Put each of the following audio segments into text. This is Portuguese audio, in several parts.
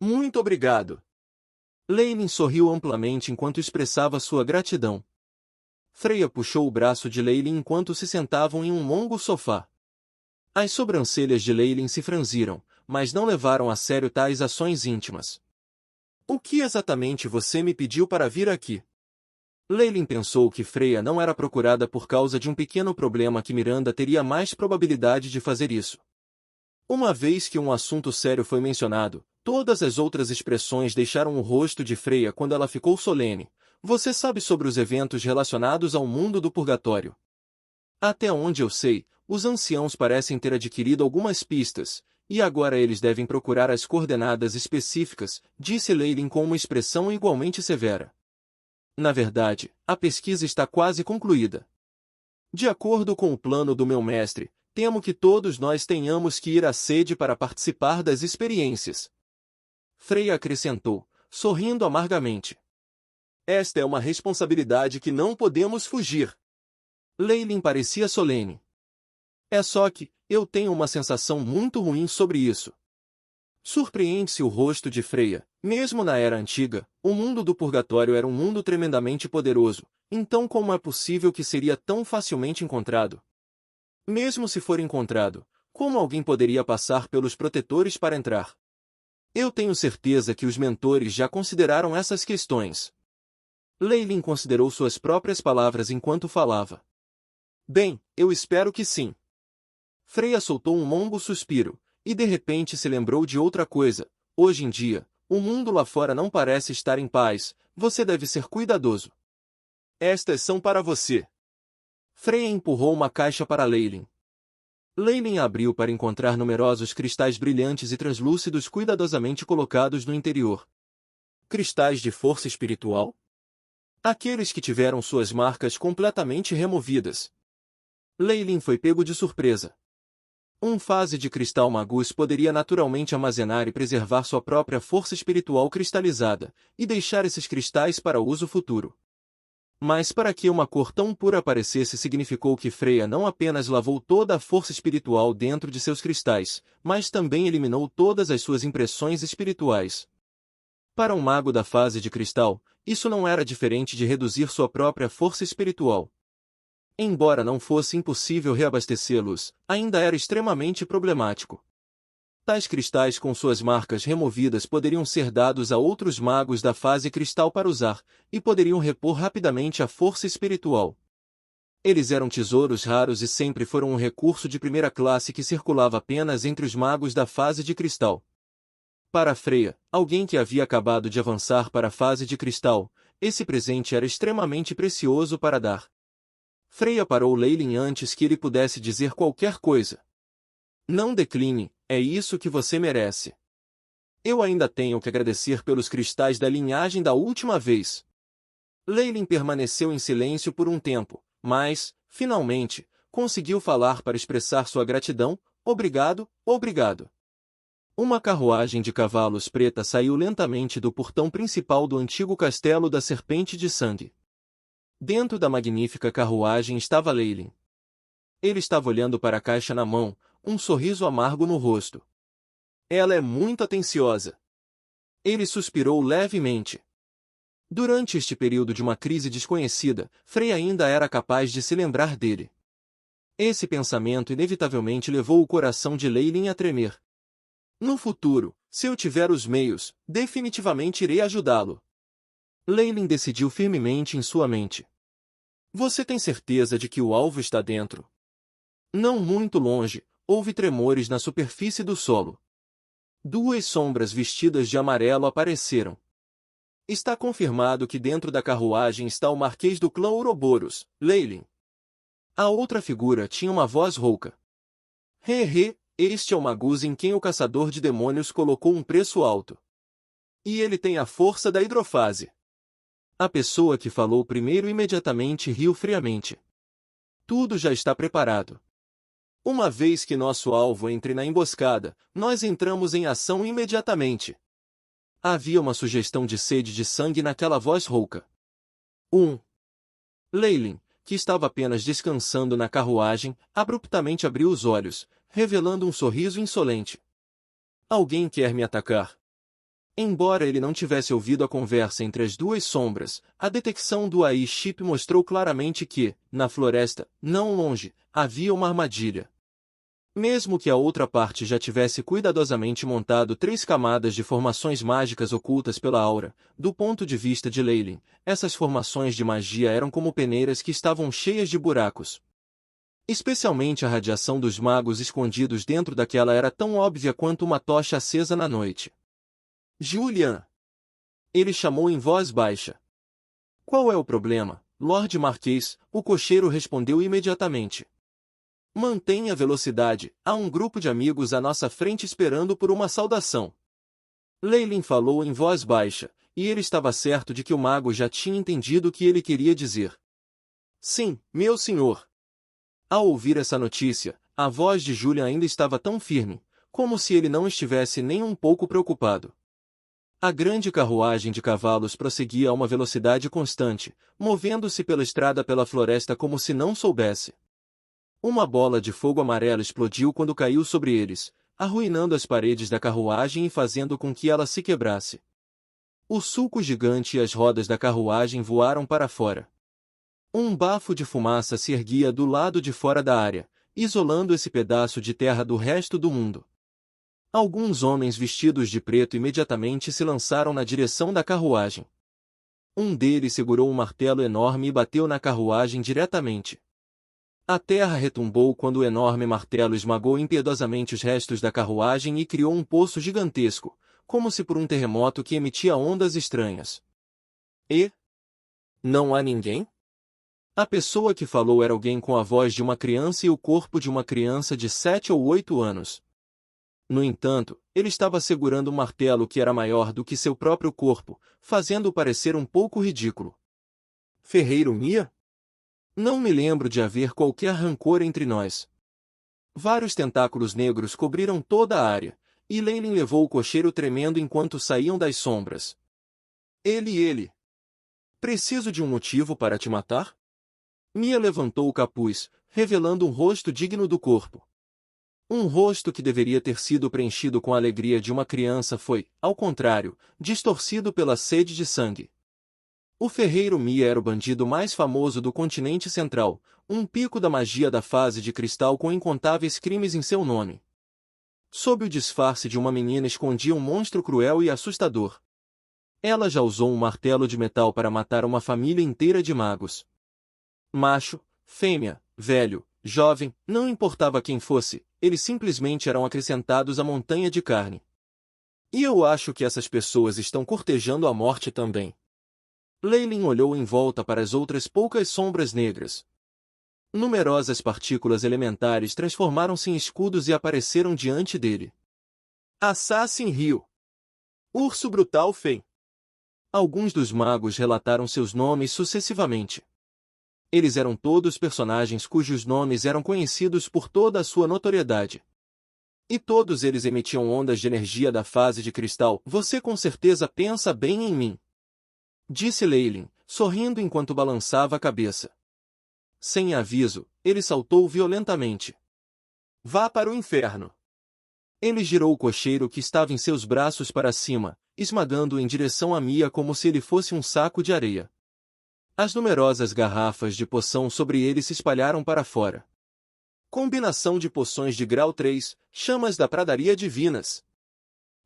Muito obrigado. Leilin sorriu amplamente enquanto expressava sua gratidão. Freya puxou o braço de Leilin enquanto se sentavam em um longo sofá. As sobrancelhas de Leilin se franziram, mas não levaram a sério tais ações íntimas. O que exatamente você me pediu para vir aqui? Leilin pensou que Freya não era procurada por causa de um pequeno problema que Miranda teria mais probabilidade de fazer isso. Uma vez que um assunto sério foi mencionado, todas as outras expressões deixaram o rosto de Freya quando ela ficou solene. Você sabe sobre os eventos relacionados ao mundo do purgatório? Até onde eu sei, os anciãos parecem ter adquirido algumas pistas, e agora eles devem procurar as coordenadas específicas, disse Leilin com uma expressão igualmente severa. Na verdade, a pesquisa está quase concluída. De acordo com o plano do meu mestre, temo que todos nós tenhamos que ir à sede para participar das experiências. Freya acrescentou, sorrindo amargamente. Esta é uma responsabilidade que não podemos fugir. Leilin parecia solene. É só que, eu tenho uma sensação muito ruim sobre isso. Surpreende-se o rosto de Freya. Mesmo na Era Antiga, o mundo do purgatório era um mundo tremendamente poderoso, então como é possível que seria tão facilmente encontrado? Mesmo se for encontrado, como alguém poderia passar pelos protetores para entrar? Eu tenho certeza que os mentores já consideraram essas questões. Leilin considerou suas próprias palavras enquanto falava. Bem, eu espero que sim. Freya soltou um longo suspiro, e de repente se lembrou de outra coisa. Hoje em dia, o mundo lá fora não parece estar em paz, você deve ser cuidadoso. Estas são para você. Freya empurrou uma caixa para Leilin. Leilin abriu para encontrar numerosos cristais brilhantes e translúcidos cuidadosamente colocados no interior. Cristais de força espiritual? Aqueles que tiveram suas marcas completamente removidas. Leilin foi pego de surpresa. Um fase de cristal magus poderia naturalmente armazenar e preservar sua própria força espiritual cristalizada, e deixar esses cristais para uso futuro. Mas para que uma cor tão pura aparecesse significou que Freya não apenas lavou toda a força espiritual dentro de seus cristais, mas também eliminou todas as suas impressões espirituais. Para um mago da fase de cristal, isso não era diferente de reduzir sua própria força espiritual. Embora não fosse impossível reabastecê-los, ainda era extremamente problemático. Tais cristais com suas marcas removidas poderiam ser dados a outros magos da fase cristal para usar, e poderiam repor rapidamente a força espiritual. Eles eram tesouros raros e sempre foram um recurso de primeira classe que circulava apenas entre os magos da fase de cristal. Para Freya, alguém que havia acabado de avançar para a fase de cristal, esse presente era extremamente precioso para dar. Freya parou Leilin antes que ele pudesse dizer qualquer coisa. Não decline, é isso que você merece. Eu ainda tenho que agradecer pelos cristais da linhagem da última vez. Leilin permaneceu em silêncio por um tempo, mas, finalmente, conseguiu falar para expressar sua gratidão. Obrigado, obrigado. Uma carruagem de cavalos preta saiu lentamente do portão principal do antigo castelo da Serpente de Sangue. Dentro da magnífica carruagem estava Leilin. Ele estava olhando para a caixa na mão, um sorriso amargo no rosto. Ela é muito atenciosa. Ele suspirou levemente. Durante este período de uma crise desconhecida, Freya ainda era capaz de se lembrar dele. Esse pensamento inevitavelmente levou o coração de Leilin a tremer. No futuro, se eu tiver os meios, definitivamente irei ajudá-lo. Leilin decidiu firmemente em sua mente. Você tem certeza de que o alvo está dentro? Não muito longe, houve tremores na superfície do solo. Duas sombras vestidas de amarelo apareceram. Está confirmado que dentro da carruagem está o Marquês do clã Ouroboros, Leilin. A outra figura tinha uma voz rouca. Este é o Magus em quem o caçador de demônios colocou um preço alto. E ele tem a força da hidrofase. A pessoa que falou primeiro imediatamente riu friamente. Tudo já está preparado. Uma vez que nosso alvo entre na emboscada, nós entramos em ação imediatamente. Havia uma sugestão de sede de sangue naquela voz rouca. Leilin, que estava apenas descansando na carruagem, abruptamente abriu os olhos, revelando um sorriso insolente. Alguém quer me atacar? Embora ele não tivesse ouvido a conversa entre as duas sombras, a detecção do AI-chip mostrou claramente que, na floresta, não longe, havia uma armadilha. Mesmo que a outra parte já tivesse cuidadosamente montado 3 camadas de formações mágicas ocultas pela aura, do ponto de vista de Leyline, essas formações de magia eram como peneiras que estavam cheias de buracos. Especialmente a radiação dos magos escondidos dentro daquela era tão óbvia quanto uma tocha acesa na noite. Julian! Ele chamou em voz baixa. Qual é o problema, Lord Marquês? O cocheiro respondeu imediatamente. Mantenha a velocidade, há um grupo de amigos à nossa frente esperando por uma saudação. Leyline falou em voz baixa, e ele estava certo de que o mago já tinha entendido o que ele queria dizer. Sim, meu senhor. Ao ouvir essa notícia, a voz de Julian ainda estava tão firme, como se ele não estivesse nem um pouco preocupado. A grande carruagem de cavalos prosseguia a uma velocidade constante, movendo-se pela estrada pela floresta como se não soubesse. Uma bola de fogo amarelo explodiu quando caiu sobre eles, arruinando as paredes da carruagem e fazendo com que ela se quebrasse. O sulco gigante e as rodas da carruagem voaram para fora. Um bafo de fumaça se erguia do lado de fora da área, isolando esse pedaço de terra do resto do mundo. Alguns homens vestidos de preto imediatamente se lançaram na direção da carruagem. Um deles segurou um martelo enorme e bateu na carruagem diretamente. A terra retumbou quando o enorme martelo esmagou impiedosamente os restos da carruagem e criou um poço gigantesco, como se por um terremoto que emitia ondas estranhas. E? Não há ninguém? A pessoa que falou era alguém com a voz de uma criança e o corpo de uma criança de 7 ou 8 anos. No entanto, ele estava segurando um martelo que era maior do que seu próprio corpo, fazendo-o parecer um pouco ridículo. Ferreiro Mia? Não me lembro de haver qualquer rancor entre nós. Vários tentáculos negros cobriram toda a área, e Leyline levou o cocheiro tremendo enquanto saíam das sombras. Ele. Preciso de um motivo para te matar? Mia levantou o capuz, revelando um rosto digno do corpo. Um rosto que deveria ter sido preenchido com a alegria de uma criança foi, ao contrário, distorcido pela sede de sangue. O ferreiro Mia era o bandido mais famoso do continente central, um pico da magia da fase de cristal com incontáveis crimes em seu nome. Sob o disfarce de uma menina escondia um monstro cruel e assustador. Ela já usou um martelo de metal para matar uma família inteira de magos. Macho, fêmea, velho, jovem, não importava quem fosse, eles simplesmente eram acrescentados à montanha de carne. E eu acho que essas pessoas estão cortejando a morte também. Leyline olhou em volta para as outras poucas sombras negras. Numerosas partículas elementares transformaram-se em escudos e apareceram diante dele. Assassin Rio. Urso Brutal Fen. Alguns dos magos relataram seus nomes sucessivamente. Eles eram todos personagens cujos nomes eram conhecidos por toda a sua notoriedade. E todos eles emitiam ondas de energia da fase de cristal. Você com certeza pensa bem em mim, disse Leyline, sorrindo enquanto balançava a cabeça. Sem aviso, ele saltou violentamente. Vá para o inferno! Ele girou o cocheiro que estava em seus braços para cima, esmagando-o em direção a Mia como se ele fosse um saco de areia. As numerosas garrafas de poção sobre ele se espalharam para fora. Combinação de poções de grau 3, chamas da pradaria divinas.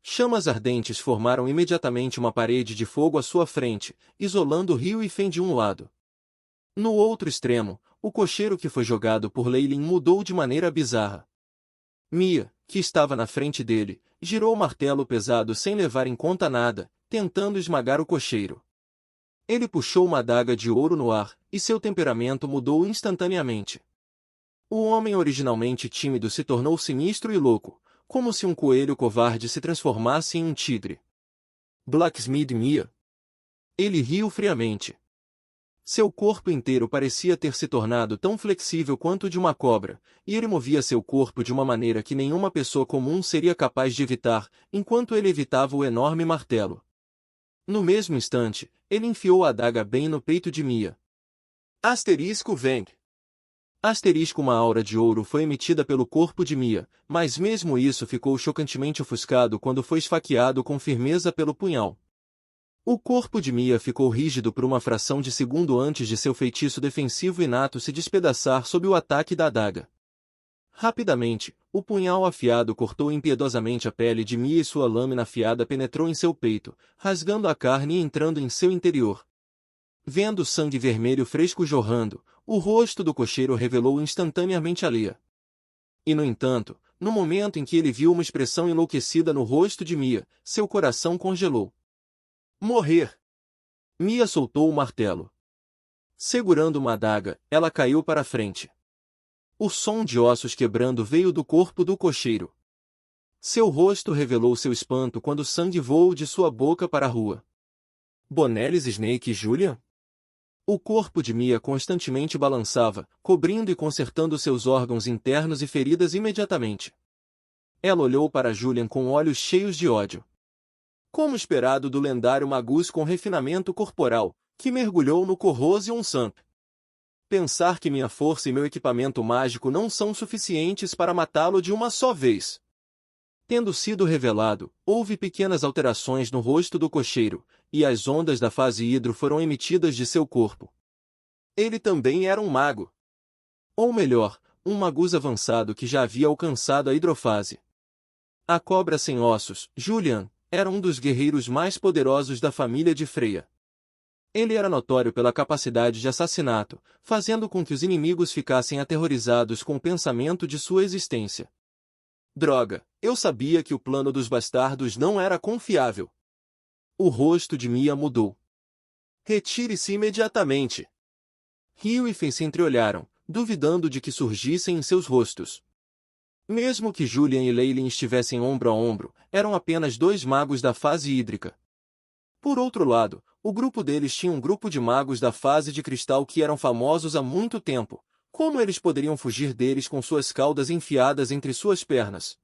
Chamas ardentes formaram imediatamente uma parede de fogo à sua frente, isolando Rio e Fen de um lado. No outro extremo, o cocheiro que foi jogado por Leyline mudou de maneira bizarra. Mia, que estava na frente dele, girou o martelo pesado sem levar em conta nada, tentando esmagar o cocheiro. Ele puxou uma adaga de ouro no ar, e seu temperamento mudou instantaneamente. O homem originalmente tímido se tornou sinistro e louco, como se um coelho covarde se transformasse em um tigre. Blacksmith Mia. Ele riu friamente. Seu corpo inteiro parecia ter se tornado tão flexível quanto o de uma cobra, e ele movia seu corpo de uma maneira que nenhuma pessoa comum seria capaz de evitar, enquanto ele evitava o enorme martelo. No mesmo instante, ele enfiou a adaga bem no peito de Mia. Asterisco Veng. Uma aura de ouro foi emitida pelo corpo de Mia, mas mesmo isso ficou chocantemente ofuscado quando foi esfaqueado com firmeza pelo punhal. O corpo de Mia ficou rígido por uma fração de segundo antes de seu feitiço defensivo inato se despedaçar sob o ataque da adaga. Rapidamente, o punhal afiado cortou impiedosamente a pele de Mia e sua lâmina afiada penetrou em seu peito, rasgando a carne e entrando em seu interior. Vendo o sangue vermelho fresco jorrando, o rosto do cocheiro revelou instantaneamente a Leia. E no entanto, no momento em que ele viu uma expressão enlouquecida no rosto de Mia, seu coração congelou. Morrer! Mia soltou o martelo. Segurando uma adaga, ela caiu para a frente. O som de ossos quebrando veio do corpo do cocheiro. Seu rosto revelou seu espanto quando o sangue voou de sua boca para a rua. Bonelis, Snake e Julian? O corpo de Mia constantemente balançava, cobrindo e consertando seus órgãos internos e feridas imediatamente. Ela olhou para Julian com olhos cheios de ódio. Como esperado do lendário Magus com refinamento corporal, que mergulhou no Corrosion Samp. Pensar que minha força e meu equipamento mágico não são suficientes para matá-lo de uma só vez. Tendo sido revelado, houve pequenas alterações no rosto do cocheiro, e as ondas da fase hidro foram emitidas de seu corpo. Ele também era um mago. Ou melhor, um magus avançado que já havia alcançado a hidrofase. A cobra sem ossos, Julian, era um dos guerreiros mais poderosos da família de Freya. Ele era notório pela capacidade de assassinato, fazendo com que os inimigos ficassem aterrorizados com o pensamento de sua existência. Droga, eu sabia que o plano dos bastardos não era confiável. O rosto de Mia mudou. Retire-se imediatamente. Rio e Fen se entreolharam, duvidando de que surgissem em seus rostos. Mesmo que Julian e Leylin estivessem ombro a ombro, eram apenas dois magos da fase hídrica. Por outro lado, o grupo deles tinha um grupo de magos da fase de cristal que eram famosos há muito tempo. Como eles poderiam fugir deles com suas caudas enfiadas entre suas pernas?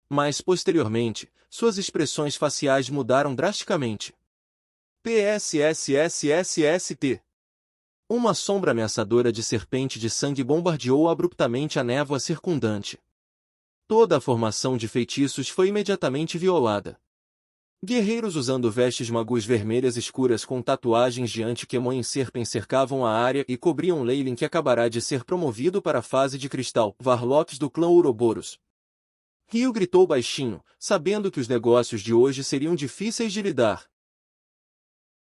Mas, posteriormente, suas expressões faciais mudaram drasticamente. PSSSSST. Uma sombra ameaçadora de serpente de sangue bombardeou abruptamente a névoa circundante. Toda a formação de feitiços foi imediatamente violada. Guerreiros usando vestes magus vermelhas escuras com tatuagens de Anti-Quemon em serpem cercavam a área e cobriam Leylin, que acabará de ser promovido para a fase de cristal, Varlocks do clã Ouroboros. Rio gritou baixinho, sabendo que os negócios de hoje seriam difíceis de lidar.